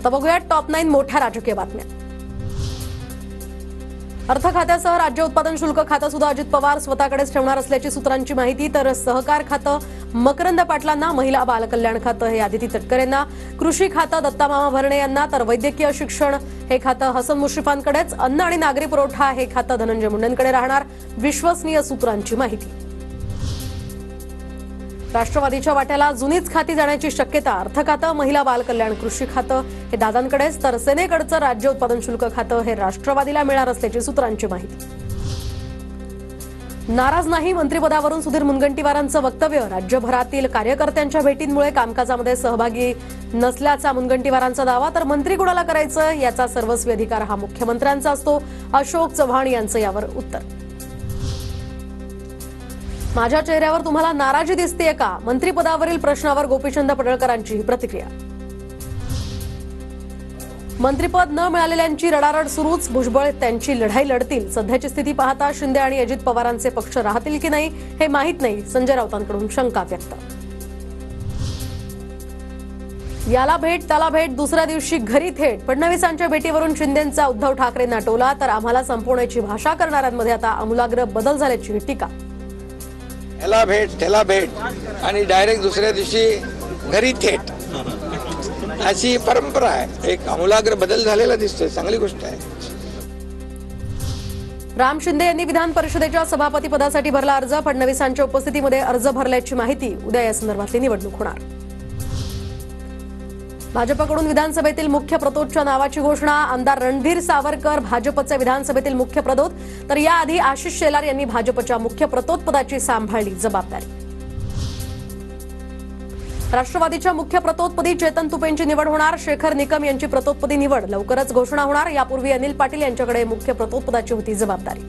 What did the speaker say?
आता बघूया टॉप 9 मोठ्या राजकीय बातम्या। अर्थ खात्यासह राज्य उत्पादन शुल्क खातं सुद्धा अजित पवार स्वतःकडेच ठेवणार असल्याची सूत्रांची माहिती। तर सहकार खातं मकरंद पाटलांना, महिला बाल कल्याण खातं हे आदिती तटकरे यांना, कृषी खातं दत्तामामा भरणे यांना, तर वैद्यकीय शिक्षण हे खातं हसन मुश्रीफांकडेच, अन्न आणि नागरी पुरवठा हे खातं धनंजय मुंडेंकडे राहणार, विश्वसनीय सूत्रांची माहिती। राष्ट्रवादीच्या वाट्याला जुनीच खाती जाण्याची शक्यता। अर्थ खातं, महिला बाल कल्याण, कृषी खातं हे दादांकडेच, तर सेनेकडचं राज्य उत्पादन शुल्क खातं हे राष्ट्रवादीला मिळणार असल्याची सूत्रांची माहिती। नाराज नाही मंत्रिपदावरून सुधीर मुनगंटीवारांचं वक्तव्य। राज्यभरातील कार्यकर्त्यांच्या भेटींमुळे कामकाजामध्ये सहभागी नसल्याचा मुनगंटीवारांचा दावा। तर मंत्री कुणाला करायचं याचा सर्वस्वी अधिकार हा मुख्यमंत्र्यांचा असतो, अशोक चव्हाण यांचं यावर उत्तर। माझ्या चेहऱ्यावर तुम्हाला नाराजी दिसतेय का? मंत्रिपदावरील प्रश्नावर गोपीचंद पडळकरांची ही प्रतिक्रिया। मंत्रिपद न मिळालेल्यांची रडारड सुरूच, भुजबळ त्यांची लढाई लढतील। सध्याची स्थिती पाहता शिंदे आणि अजित पवारांचे पक्ष राहतील की नाही हे माहीत नाही, संजय राऊतांकडून शंका व्यक्त। याला भेट त्याला भेट, दुसऱ्या दिवशी घरी थेट। फडणवीसांच्या भेटीवरून शिंदेंचा उद्धव ठाकरेंना टोला, तर आम्हाला संपवण्याची भाषा करणाऱ्यांमध्ये आता आमूलाग्र बदल झाल्याची टीका। याला भेट त्याला भेट आणि डायरेक्ट दुसऱ्या दिवशी घरी थेट, अशी परंपरा आहे। एक आमूलाग्र बदल झालेला दिसतोय, चांगली गोष्ट आहे। राम शिंदे यांनी विधान परिषदेच्या सभापती पदासाठी भरला अर्ज। फडणवीसांच्या उपस्थितीमध्ये अर्ज भरल्याची माहिती। उद्या या संदर्भातली निवडणूक होणार। भाजपकडून विधानसभेतील मुख्य प्रतोदच्या नावाची घोषणा। आमदार रणधीर सावरकर भाजपचे विधानसभेतील मुख्य प्रतोद, तर याआधी आशिष शेलार यांनी भाजपच्या मुख्य प्रतोद पदाची सांभाळली जबाबदारी। राष्ट्रवादीच्या मुख्य प्रतोदपदी चेतन तुपेंची निवड होणार। शेखर निकम यांची प्रतोदपदी निवड लवकरच घोषणा होणार। यापूर्वी अनिल पाटील यांच्याकडे मुख्य प्रतोदपदाची होती जबाबदारी।